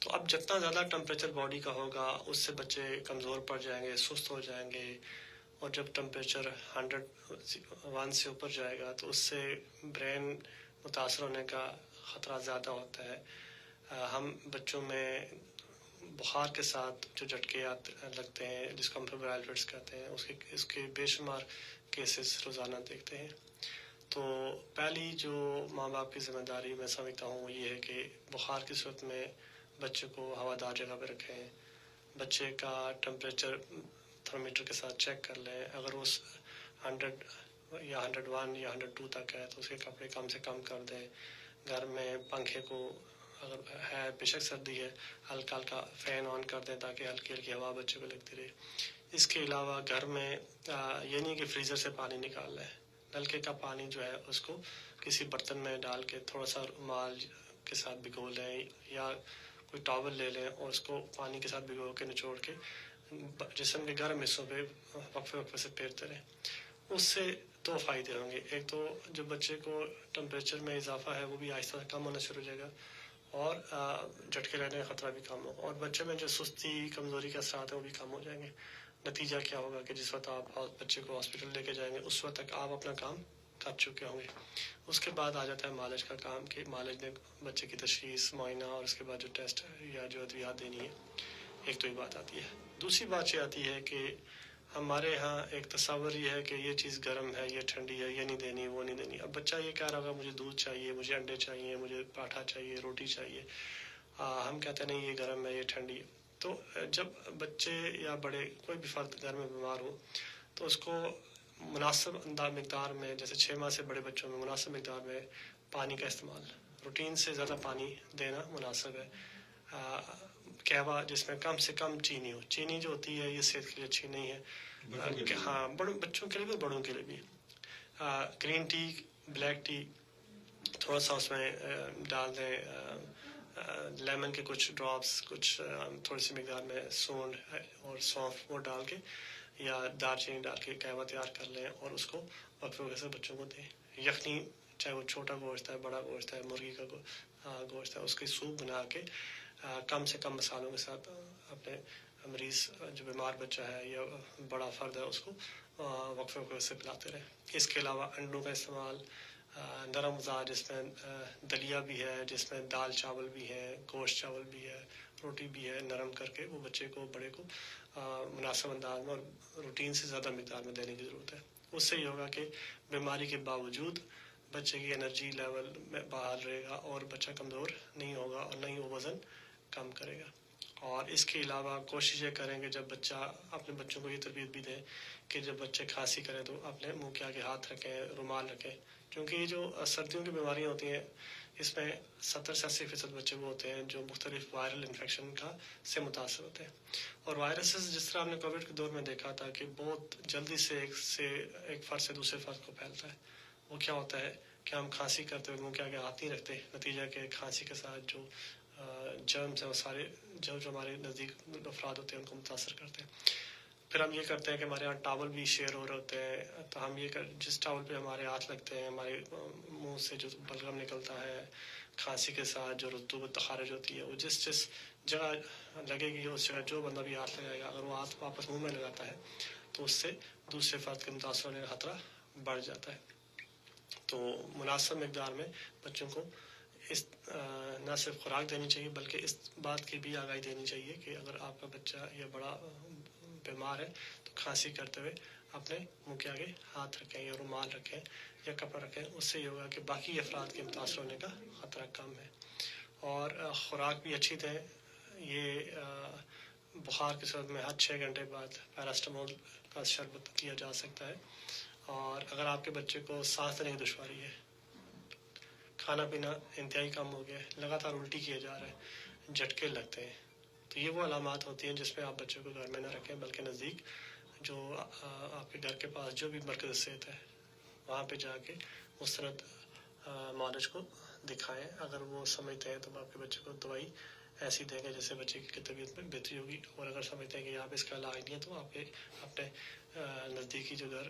تو اب جتنا زیادہ ٹمپریچر باڈی کا ہوگا اس سے بچے کمزور پڑ جائیں گے, سست ہو جائیں گے, اور جب ٹمپریچر 101 سے اوپر جائے گا تو اس سے برین متاثر ہونے کا خطرہ زیادہ ہوتا ہے. ہم بچوں میں بخار کے ساتھ جو جھٹکے لگتے ہیں جس کو ہم فیبرائل فٹس کہتے ہیں, اس کے بے شمار کیسز روزانہ دیکھتے ہیں. تو پہلی جو ماں باپ کی ذمہ داری میں سمجھتا ہوں وہ یہ ہے کہ بخار کی صورت میں بچے کو ہوادار جگہ پہ رکھیں, بچے کا ٹمپریچر تھرمومیٹر کے ساتھ چیک کر لیں. اگر وہ 100 یا 101 یا 102 تک ہے تو اس کے کپڑے کم سے کم کر دیں. گھر میں پنکھے کو اگر ہے بے شک سردی ہے ہلکا ہلکا فین آن کر دیں تاکہ ہلکی ہلکی ہوا بچے کو لگتی رہے. اس کے علاوہ گھر میں یہ نہیں کہ فریزر سے پانی نکال لیں, نلکے کا پانی جو ہے اس کو کسی برتن میں ڈال کے تھوڑا سا رومال کے ساتھ بھگو لیں یا کوئی ٹاول لے لیں اور اس کو پانی کے ساتھ بھگو کے نچوڑ کے جسم کے گرم حصوں پہ وقفے وقفے سے پھیرتے رہیں. اس سے دو فائدے ہوں گے. ایک تو جو بچے کو ٹمپریچر میں اضافہ ہے وہ بھی آہستہ کم ہونا شروع ہو جائے گا اور جھٹکے لگنے کا خطرہ بھی کم ہوگا, اور بچے میں جو سستی کمزوری کے اثرات ہیں وہ بھی کم ہو جائیں گے. نتیجہ کیا ہوگا کہ جس وقت آپ بچے کو ہاسپٹل لے کے جائیں گے اس وقت تک آپ اپنا کام کر چکے ہوں گے. اس کے بعد آ جاتا ہے معالج کا کام کہ معالج نے بچے کی تشخیص, معائنہ اور اس کے بعد جو ٹیسٹ یا جو ادویات دینی ہے. ایک تو یہ بات آتی ہے. دوسری بات یہ آتی ہے کہ ہمارے ہاں ایک تصور یہ ہے کہ یہ چیز گرم ہے, یہ ٹھنڈی ہے, یہ نہیں دینی, وہ نہیں دینی. اب بچہ یہ کہہ رہا ہوگا مجھے دودھ چاہیے, مجھے انڈے چاہیے, مجھے پراٹھا چاہیے, روٹی چاہیے. ہم کہتے ہیں نہیں یہ گرم ہے, یہ ٹھنڈی ہے. تو جب بچے یا بڑے کوئی بھی فرد گھر میں بیمار ہو تو اس کو مناسب مقدار میں, جیسے 6 ماہ سے بڑے بچوں میں مناسب مقدار میں پانی کا استعمال, روٹین سے زیادہ پانی دینا مناسب ہے. قہوہ جس میں کم سے کم چینی ہو. چینی جو ہوتی ہے یہ صحت کے لیے اچھی نہیں ہے. ہاں بچوں کے لیے بھی بڑوں کے لیے بھی. گرین ٹی, بلیک ٹی تھوڑا سا اس میں ڈال دیں, لیمن کے کچھ ڈراپس, کچھ تھوڑی سی مقدار میں سونڈ اور سونف وہ ڈال کے یا دار چینی ڈال کے قہوہ تیار کر لیں اور اس کو وقفے سے بچوں کو دیں. یخنی چاہے وہ چھوٹا گوشت ہے, بڑا گوشت ہے, مرغی کا گوشت ہے, اس کی سوپ بنا کے کم سے کم مسالوں کے ساتھ اپنے مریض جو بیمار بچہ ہے یا بڑا فرد ہے اس کو وقفے سے پلاتے رہیں. اس کے علاوہ انڈوں کا استعمال, نرم غذا جس میں دلیا بھی ہے, جس میں دال چاول بھی ہے, گوشت چاول بھی ہے, روٹی بھی ہے, نرم کر کے وہ بچے کو بڑے کو مناسب انداز میں اور روٹین سے زیادہ مقدار میں دینے کی ضرورت ہے. اس سے یہ ہوگا کہ بیماری کے باوجود بچے کی انرجی لیول میں بحال رہے گا اور بچہ کمزور نہیں ہوگا اور نہ ہی وہ وزن کم کرے گا. اور اس کے علاوہ کوشش یہ کریں کہ جب بچہ, اپنے بچوں کو یہ تربیت بھی دیں کہ جب بچے کھانسی کریں تو اپنے منہ کے آگے ہاتھ رکھیں, رومال رکھیں, کیونکہ یہ جو سردیوں کی بیماریاں ہوتی ہیں اس میں 70 سے 80% بچے وہ ہوتے ہیں جو مختلف وائرل انفیکشن سے متاثر ہوتے ہیں. اور وائرسز جس طرح ہم نے کووڈ کے دور میں دیکھا تھا کہ بہت جلدی سے ایک فرد سے دوسرے فرد کو پھیلتا ہے. وہ کیا ہوتا ہے کہ ہم کھانسی کرتے ہوئے منہ کے آگے ہاتھ نہیں رکھتے, نتیجہ کہ کھانسی کے ساتھ جو جرمز ہیں وہ سارے جو ہمارے نزدیک افراد ہوتے ہیں ان کو متاثر کرتے ہیں. پھر ہم یہ کرتے ہیں کہ ہمارے یہاں ٹاول بھی شیئر ہو رہے ہوتے ہیں, تو ہم جس ٹاول پہ ہمارے ہاتھ لگتے ہیں, ہمارے منہ سے جو بلغم نکلتا ہے کھانسی کے ساتھ, جو رطوبت تخارج ہوتی ہے, وہ جس جگہ لگے گی اس جگہ جو بندہ بھی ہاتھ لگائے گا, اگر وہ ہاتھ واپس منہ میں لگاتا ہے تو اس سے دوسرے فرد کے متاثر ہونے کا خطرہ بڑھ جاتا ہے. تو مناسب مقدار میں بچوں کو نہ صرف خوراک دینی چاہیے بلکہ اس بات کی بھی آگاہی دینی چاہیے کہ اگر آپ کا بچہ یا بڑا بیمار ہے تو کھانسی کرتے ہوئے اپنے منہ کے آگے ہاتھ رکھیں یا رومال رکھیں یا کپڑا رکھیں. اس سے یہ ہوگا کہ باقی افراد کے متاثر ہونے کا خطرہ کم ہے. اور خوراک بھی اچھی دیں. یہ بخار کی صورت میں ہر 6 گھنٹے بعد پیراسٹامول کا شربت دیا جا سکتا ہے. اور اگر آپ کے بچے کو سانس لینے کی دشواری ہے, کھانا پینا انتہائی کم ہو گیا ہے, لگاتار الٹی کیے جا رہے ہیں, جھٹکے لگتے ہیں, تو یہ وہ علامات ہوتی ہیں جس میں آپ بچے کو گھر میں نہ رکھیں بلکہ نزدیک جو آپ کے گھر کے پاس جو بھی مرکز صحت ہے وہاں پہ جا کے مستند معالج کو دکھائیں. اگر وہ سمجھتے ہیں تو آپ کے بچے کو دوائی ایسی دیں گے جیسے بچے کی طبیعت میں بہتری ہوگی, اور اگر سمجھتے ہیں کہ آپ اس کا علاج نہیں ہے تو آپ اپنے نزدیکی جو گھر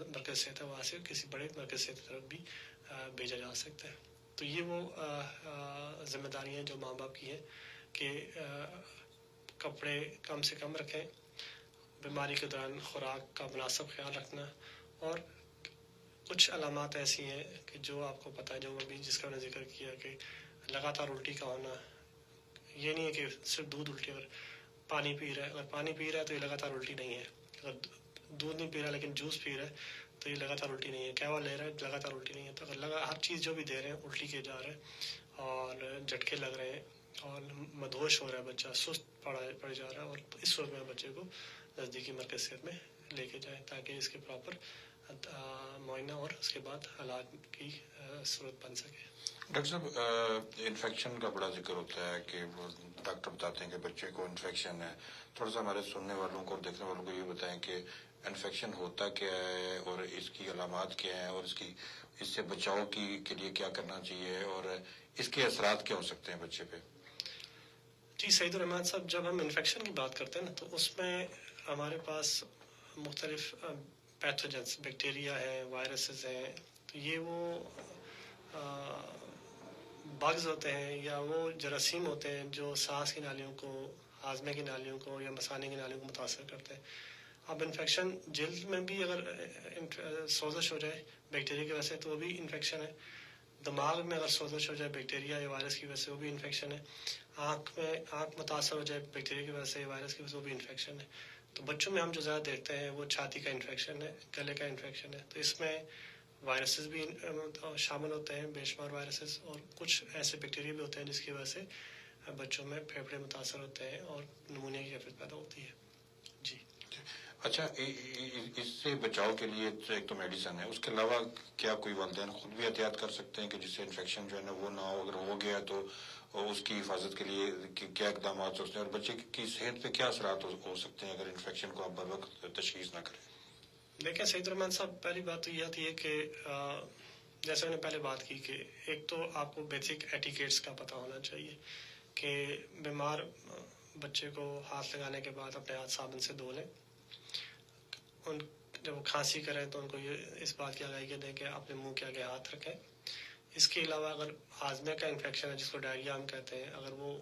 مرکز صحت ہے وہاں سے کسی بڑے مرکز صحت کی طرف بھی بھیجا جا سکتا ہے. تو یہ وہ ذمہ داریاں جو ماں باپ کی ہیں کہ کپڑے کم سے کم رکھیں, بیماری کے دوران خوراک کا مناسب خیال رکھنا, اور کچھ علامات ایسی ہیں کہ جو آپ کو پتہ ہے, جو ابھی جس کا میں نے ذکر کیا کہ لگاتار الٹی کا ہونا. یہ نہیں ہے کہ صرف دودھ الٹی, اگر پانی پی رہا ہے, اگر پانی پی رہا ہے تو یہ لگاتار الٹی نہیں ہے. اگر دودھ نہیں پی رہا لیکن جوس پی رہا ہے تو یہ لگاتار الٹی نہیں ہے. قہوہ لے رہا ہے لگاتار الٹی نہیں ہے. تو اگر ہر چیز جو بھی دے رہے ہیں الٹی کے جا رہے ہیں اور جھٹکے لگ رہے ہیں اور مدہوش ہو رہا ہے بچہ, سست پڑ جا رہا ہے, اور اس صورت میں بچے کو نزدیکی مرکز صحت میں لے کے جائیں تاکہ اس کے پراپر معائنہ اور اس کے بعد علاج کی صورت بن سکے. ڈاکٹر صاحب, انفیکشن کا بڑا ذکر ہوتا ہے کہ وہ ڈاکٹر بتاتے ہیں کہ بچے کو انفیکشن ہے. تھوڑا سا ہمارے سننے والوں کو اور دیکھنے والوں کو یہ بتائیں کہ انفیکشن ہوتا کیا ہے اور اس کی علامات کیا ہیں اور اس سے بچاؤ کے لیے کیا کرنا چاہیے اور اس کے اثرات کیا ہو سکتے ہیں بچے پہ. جی سعید الرحمان صاحب, جب ہم انفیکشن کی بات کرتے ہیں نا تو اس میں ہمارے پاس مختلف پیتھوجنس, بیکٹیریا ہیں, وائرسز ہیں. تو یہ وہ بگز ہوتے ہیں یا وہ جراثیم ہوتے ہیں جو سانس کی نالیوں کو, ہاضمے کی نالیوں کو یا مثانے کی نالیوں کو متاثر کرتے ہیں. اب انفیکشن جلد میں بھی اگر سوزش ہو جائے بیکٹیریا کی وجہ سے تو وہ بھی انفیکشن ہے. دماغ میں اگر سوزش ہو جائے بیکٹیریا یا وائرس کی وجہ سے وہ بھی انفیکشن ہے. آنکھ متاثر ہو جائے بیکٹیریا کی وجہ سے, وائرس کی وجہ سے, وہ بھی انفیکشن ہے. تو بچوں میں ہم جو زیادہ دیکھتے ہیں وہ چھاتی کا انفیکشن ہے, گلے کا انفیکشن ہے. تو اس میں وائرسز بھی شامل ہوتے ہیں, بے شمار وائرسز, اور کچھ ایسے بیکٹیریا بھی ہوتے ہیں جس کی وجہ سے بچوں میں پھیپھڑے متاثر ہوتے ہیں اور نمونیا کی کیفیت پیدا ہوتی ہے. جی اچھا, اس سے بچاؤ کے لیے ایک تو میڈیسن ہے, اس کے علاوہ کیا کوئی والدین خود بھی احتیاط کر سکتے ہیں کہ جس سے انفیکشن جو ہے نا وہ نہ ہو, اگر ہو گیا تو اس کی حفاظت کے لیے کیا اقدامات ہو سکتے ہیں اور بچے کی صحت پہ کیا اثرات ہو سکتے ہیں اگر انفیکشن کو آپ بر وقت تشخیص نہ کریں؟ دیکھیں سعید الرحمان صاحب, پہلی بات تو یہ آتی ہے کہ جیسے میں نے پہلے بات کی کہ ایک تو آپ کو بیسک ایٹیکیٹس کا پتہ ہونا چاہیے کہ بیمار بچے کو ہاتھ لگانے کے بعد اپنے ہاتھ صابن سے دھو لیں. جب وہ کھانسی کریں تو ان کو یہ اس بات کی آگاہی دیں کہ اپنے منہ کے آگے ہاتھ رکھیں. اس کے علاوہ اگر ہاضمے کا انفیکشن ہے جس کو ڈائریا ہم کہتے ہیں, اگر وہ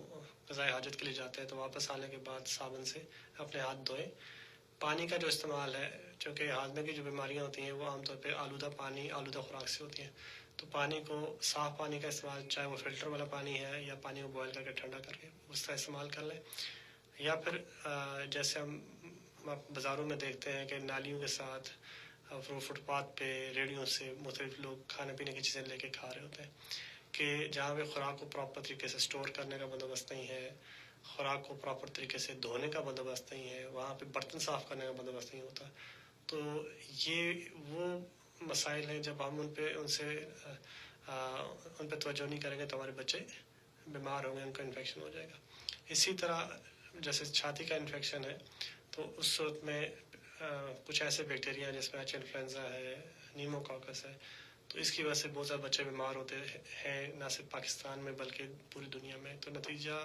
غذائے حاجت کے لیے جاتے ہیں تو واپس آنے کے بعد صابن سے اپنے ہاتھ دھوئیں. پانی کا جو استعمال ہے, چونکہ ہاضمے کی جو بیماریاں ہوتی ہیں وہ عام طور پہ آلودہ پانی, آلودہ خوراک سے ہوتی ہیں. تو پانی کو, صاف پانی کا استعمال, چاہے وہ فلٹر والا پانی ہے یا پانی کو بوائل کر کے ٹھنڈا کر کے اس کا استعمال کر لیں. یا پھر جیسے ہم بازاروں میں دیکھتے ہیں کہ نالیوں کے ساتھ فٹ پاتھ پہ ریڑیوں سے مختلف لوگ کھانے پینے کی چیزیں لے کے کھا رہے ہوتے ہیں کہ جہاں پہ خوراک کو پراپر طریقے سے اسٹور کرنے کا بندوبست نہیں ہے, خوراک کو پراپر طریقے سے دھونے کا بندوبست نہیں ہے, وہاں پہ برتن صاف کرنے کا بندوبست نہیں ہوتا. تو یہ وہ مسائل ہیں, جب ہم ان پہ توجہ نہیں کریں گے تو ہمارے بچے بیمار ہوں گے, ان کا انفیکشن ہو جائے گا. اسی طرح جیسے چھاتی کا انفیکشن ہے تو اس صورت میں کچھ ایسے بیکٹیریا جس میں ایچ انفلوئنزا ہے, نیموکاکس ہے, تو اس کی وجہ سے بہت زیادہ بچے بیمار ہوتے ہیں, نہ صرف پاکستان میں بلکہ پوری دنیا میں. تو نتیجہ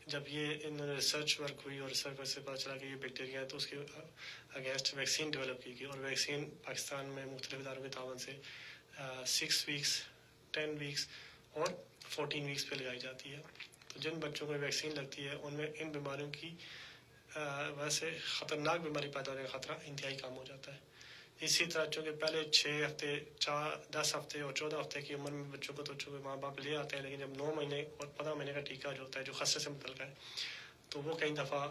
جب یہ ان ریسرچ ورک ہوئی اور ریسرچ ورک سے پتہ چلا کہ یہ بیکٹیریا ہے تو اس کے اگینسٹ ویکسین ڈیولپ کی گئی, اور ویکسین پاکستان میں مختلف اداروں کے تعاون سے 6 ویکس, 10 ویکس اور 14 ویکس پہ لگائی جاتی ہے. تو جن بچوں کو ویکسین لگتی ہے ان میں ان بیماریوں کی وجہ سے خطرناک بیماری پیدا ہونے کا خطرہ انتہائی کم ہو جاتا ہے. اسی طرح چونکہ پہلے 6 ہفتے, 10 ہفتے اور 14 ہفتے کی عمر میں بچوں کو تو چونکہ ماں باپ لے آتے ہیں, لیکن جب 9 مہینے اور 15 مہینے کا ٹیکہ جو ہوتا ہے جو خاصے سے متعلق ہے تو وہ کئی دفعہ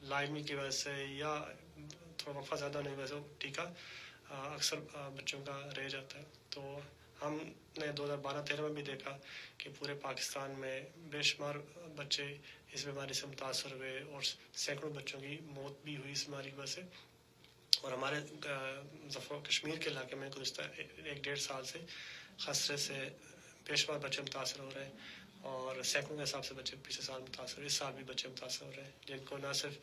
لائمی کی وجہ سے یا تھوڑا وقفہ زیادہ ہونے کی وجہ سے ٹیکہ اکثر بچوں کا رہ جاتا ہے. تو ہم نے 2012-13 میں بھی دیکھا کہ پورے پاکستان میں بے شمار بچے اس بیماری سے متاثر ہوئے اور سینکڑوں بچوں کی موت بھی ہوئی اس بیماری کی وجہ سے. اور ہمارے کشمیر کے علاقے میں گزشتہ 1-1.5 سال سے خسرے سے بے شمار بچے متاثر ہو رہے ہیں, اور سینکڑوں کے حساب سے بچے پچھلے سال متاثر ہوئے, اس سال بھی بچے متاثر ہو رہے ہیں جن کو نہ صرف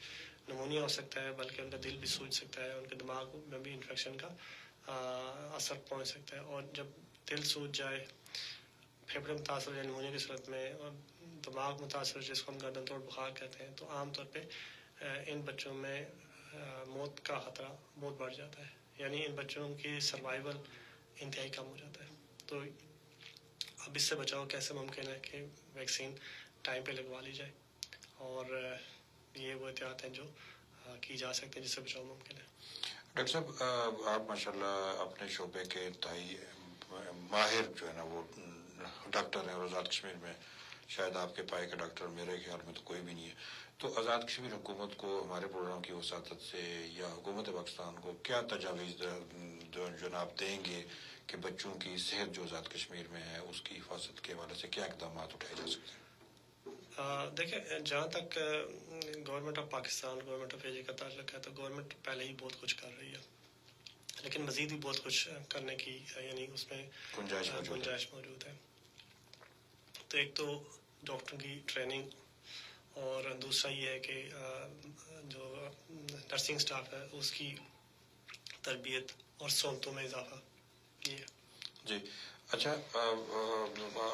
نمونیا ہو سکتا ہے بلکہ ان کا دل بھی سوج سکتا ہے, ان کے دماغ میں بھی انفیکشن کا اثر پہنچ سکتا ہے. اور جب دل سوج جائے, پھیپھڑے متاثر ہو جائے نمونیا کی صورت میں, اور دماغ متاثر جس کو ہم گردن توڑ بخار کہتے ہیں, تو عام طور پہ ان بچوں میں موت کا خطرہ بہت بڑھ جاتا ہے, یعنی ان بچوں کی سروائیول انتہائی کم ہو جاتا ہے. تو اب اس سے بچاؤ کیسے ممکن ہے کہ ویکسین ٹائم پہ لگوا لی جائے، اور یہ وہ احتیاط ہیں جو کی جا سکتے ہیں جس سے بچاؤ ممکن ہے۔ ڈاکٹر صاحب آپ ماشاءاللہ اپنے شعبے کے انتہائی ماہر جو ہے نا وہ ڈاکٹر ہیں، اور آزاد کشمیر میں شاید آپ کے پائے کا ڈاکٹر میرے خیال میں تو کوئی بھی نہیں ہے، تو آزاد کشمیر حکومت کو ہمارے پروگرام کی وساطت سے یا حکومت پاکستان کو کیا تجاویز جناب دیں گے کہ بچوں کی صحت جو آزاد کشمیر میں ہے اس کی حفاظت کے حوالے سے کیا اقدامات اٹھائے جا سکتے ہیں؟ دیکھیں، جہاں تک government of Pakistan, government of India کا تعلق ہے، تو گورنمنٹ پہلے ہی بہت کچھ کر رہی ہے، لیکن مزید بھی بہت کچھ کرنے کی یعنی اس میں گنجائش موجود ہے۔ تو ایک تو ڈاکٹر کی ٹریننگ، اور دوسرا یہ ہے کہ جو نرسنگ سٹاف ہے اس کی تربیت اور سہولتوں میں اضافہ، یہ ہے۔ جی اچھا،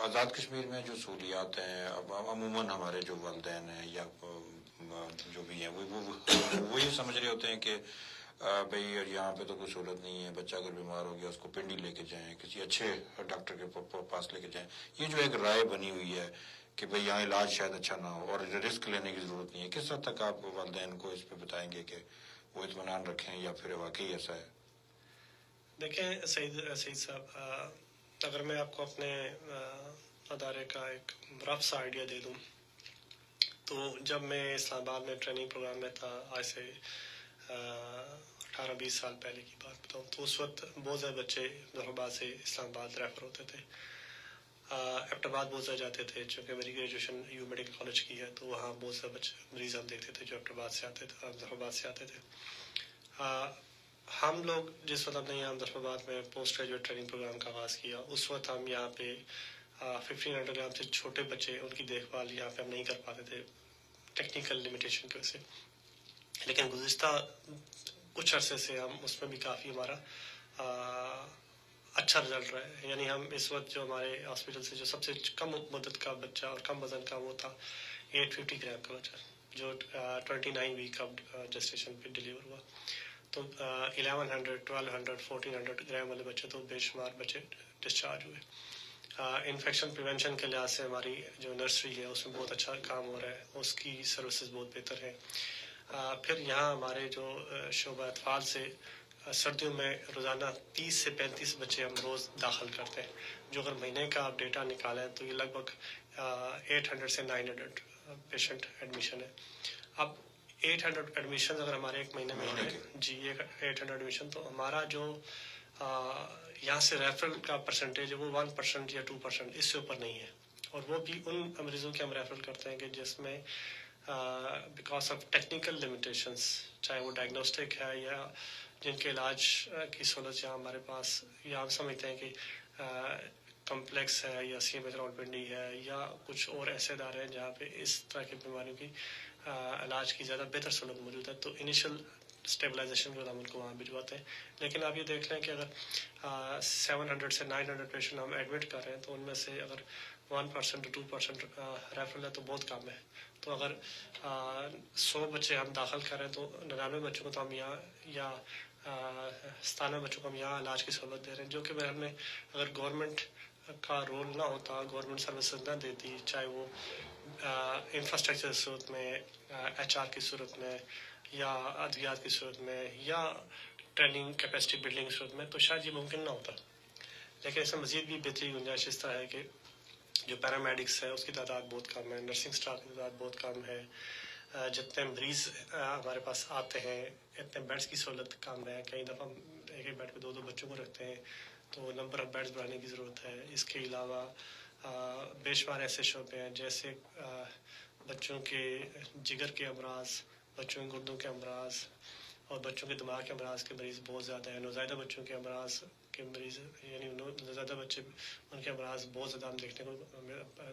آزاد کشمیر میں جو سہولیات ہیں، اب عموماً ہمارے جو والدین ہیں یا جو بھی ہیں وہ یہ سمجھ رہے ہوتے ہیں کہ بھئی یہاں پہ تو کوئی سہولت نہیں ہے، بچہ اگر بیمار ہو گیا اس کو پنڈی لے کے جائیں، کسی اچھے ڈاکٹر کے پاس لے کے جائیں۔ یہ جو ایک رائے بنی ہوئی ہے کہ بھئی یہاں علاج شاید اچھا نہ ہو اور رسک لینے کی ضرورت نہیں ہے، کس حد تک آپ والدین کو اس پہ بتائیں گے کہ وہ اطمینان رکھیں یا پھر واقعی ایسا ہے؟ دیکھیں سعید صاحب، اگر میں آپ کو اپنے ادارے کا ایک رف سا آئیڈیا دے دوں، تو جب میں اسلام آباد میں ٹریننگ پروگرام میں تھا، آج سے 18-20 سال پہلے کی بات بتاؤں، تو اس وقت بہت زیادہ بچے ظفر آباد سے اسلام آباد ریفر ہوتے تھے، ایبٹ آباد بہت زیادہ جاتے تھے، چونکہ میری گریجویشن یو میڈیکل کالج کی ہے، تو وہاں بہت زیادہ بچے مریض ہم دیکھتے تھے جو ایبٹ آباد سے آتے تھے، ظفر آباد سے آتے تھے۔ ہم لوگ جس وقت ہم نے یہاں ظفر آباد میں پوسٹ گریجویٹ ٹریننگ پروگرام کا آغاز کیا، اس وقت ہم یہاں پہ 1500 گرام سے چھوٹے بچے، ان کی دیکھ بھال یہاں پہ ہم نہیں کر پاتے تھے ٹیکنیکل لمیٹیشن کی وجہ سے، لیکن گزشتہ کچھ عرصے سے ہم اس میں بھی کافی ہمارا اچھا رزلٹ رہا ہے۔ یعنی ہم اس وقت جو ہمارے ہاسپٹل سے جو سب سے کم مدت کا بچہ اور کم وزن کا وہ تھا 850 گرام کا بچہ، جو 29 ویک کا جسٹیشن پہ ڈلیور ہوا، تو 1100 1200 1400 گرام والے بچے تو بے شمار بچے ڈسچارج ہوئے۔ انفیکشن پریونشن کے لحاظ سے ہماری جو نرسری ہے اس میں بہت اچھا کام ہو رہا ہے، اس کی سروسز بہت بہتر ہیں۔ پھر یہاں ہمارے جو شعبہ اطفال سے سردیوں میں روزانہ 30 سے 35 بچے ہم روز داخل کرتے ہیں، جو اگر مہینے کا آپ ڈیٹا نکالیں تو یہ لگ بھگ 800 سے 900 پیشنٹ ایڈمیشن ہے۔ اب 800 ایڈمیشن اگر ہمارے ایک مہینے میں ہو رہے ہیں، جی 800 ایڈمیشن، تو ہمارا جو یہاں سے ریفرل کا پرسنٹیج ہے وہ 1% یا 2%، اس سے اوپر نہیں ہے، اور وہ بھی ان مریضوں کے ہم ریفرل کرتے ہیں کہ جس میں بیکاز آف ٹیکنیکل لمیٹیشنس، چاہے وہ ڈائگنوسٹک ہے یا جن کے علاج کی سہولت یہاں ہمارے پاس، یا ہم سمجھتے ہیں کہ کمپلیکس ہے یا C M H Rawalpindi ہے یا کچھ اور ایسے ادارے ہیں جہاں پہ اس طرح کی بیماریوں کی علاج کی زیادہ بہتر سہولت موجود ہے، تو انیشل اسٹیبلائزیشن کے بعد ہم ان کو وہاں بھجواتے ہیں۔ لیکن آپ یہ دیکھ لیں کہ اگر 700 سے 900 پیشنٹ ہم ایڈمٹ کر رہے ہیں تو ان میں سے اگر 1% 2% ریفرل ہے تو بہت کم ہے۔ تو اگر 100 بچے ہم داخل کر رہے ہیں تو 99 بچوں کو تو ہم یہاں، یا 97 بچوں کو ہم یہاں علاج کی سہولت دے رہے ہیں، جو کہ ہم نے اگر گورنمنٹ کا رول نہ ہوتا، گورنمنٹ سروسز نہ دیتی، چاہے وہ انفراسٹرکچر کی صورت میں، ایچ آر کی صورت میں، یا ادویات کی صورت میں، یا ٹریننگ کیپیسٹی بلڈنگ کی صورت میں، تو شاید یہ ممکن نہ ہوتا۔ لیکن اس میں مزید بھی بہتری گنجائش اس طرح ہے کہ جو پیرامیڈکس ہے اس کی تعداد بہت کم ہے، نرسنگ سٹاف کی تعداد بہت کم ہے، جتنے مریض ہمارے پاس آتے ہیں اتنے بیڈس کی سہولت کم ہے، کئی دفعہ ایک ایک بیڈ پہ 2 بچوں کو رکھتے ہیں، تو نمبر آف بیڈس بڑھانے کی ضرورت ہے۔ اس کے علاوہ بے شمار ایسے شعبے ہیں جیسے بچوں کے جگر کے امراض، بچوں کے گردوں کے امراض اور بچوں کے دماغ کے امراض کے مریض بہت زیادہ ہیں، نوزائیدہ بچوں کے امراض کے مریض، یعنی نوزائیدہ بچے ان کے امراض بہت زیادہ ہم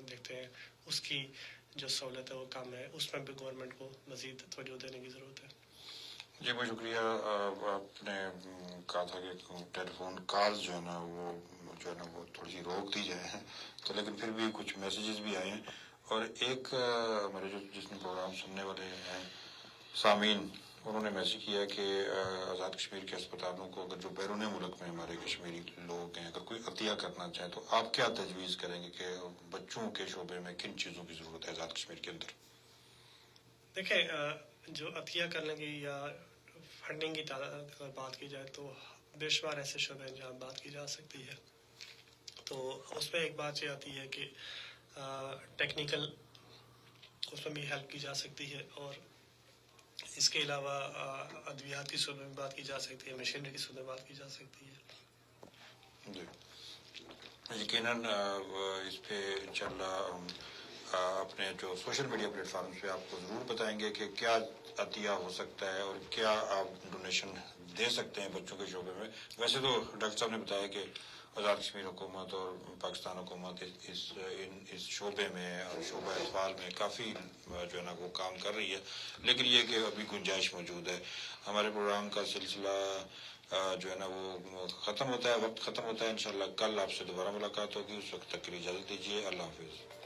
دیکھتے ہیں، اس کی جو سہولت ہے وہ کم ہے، اس میں بھی گورنمنٹ کو مزید توجہ دینے کی ضرورت ہے۔ جی بہت شکریہ۔ آپ نے کہا تھا کہ ٹیلی فون کال جو ہے نا وہ تھوڑی سی روک دی جائے، تو لیکن پھر بھی کچھ میسیجز بھی آئے ہیں، اور ایک ہمارے جو جس میں پروگرام سننے والے ہیں سامعین انہوں نے میسج کیا کہ آزاد کشمیر کے اسپتالوں کو اگر جو بیرون ملک میں ہمارے کشمیری لوگ ہیں اگر کوئی عطیہ کرنا چاہیں تو آپ کیا تجویز کریں گے کہ بچوں کے شعبے میں کن چیزوں کی ضرورت ہے آزاد کشمیر کے اندر؟ دیکھیں جو عطیہ کرنے کی یا فنڈنگ کی اگر بات کی جائے تو بے شمار ایسے شعبے ہیں جہاں بات کی جا سکتی ہے. تو اس میں ایک بات یہ آتی ہے کہ ٹیکنیکل اس میں بھی ہیلپ کی جا سکتی ہے، اور اس کے علاوہ ادویات کی صورت میں بات کی جا سکتی ہے، مشینری کی صورت میں بات کی جا سکتی ہے. جی یقیناً اس پہ انشاءاللہ ہم اپنے جو سوشل میڈیا پلیٹ فارمز پہ آپ کو ضرور بتائیں گے کہ کیا عطیہ ہو سکتا ہے اور کیا آپ ڈونیشن دے سکتے ہیں بچوں کے شعبے میں. ویسے تو ڈاکٹر صاحب نے بتایا کہ آزاد کشمیر حکومت اور پاکستان حکومت اس شعبے میں اور شعبہ اطفال میں کافی جو ہے نا وہ کام کر رہی ہے، لیکن یہ کہ ابھی گنجائش موجود ہے. ہمارے پروگرام کا سلسلہ جو ہے نا وہ ختم ہوتا ہے، وقت ختم ہوتا ہے. انشاءاللہ کل آپ سے دوبارہ ملاقات ہوگی، اس وقت تک کے لیے اجازت دیجیے. اللہ حافظ.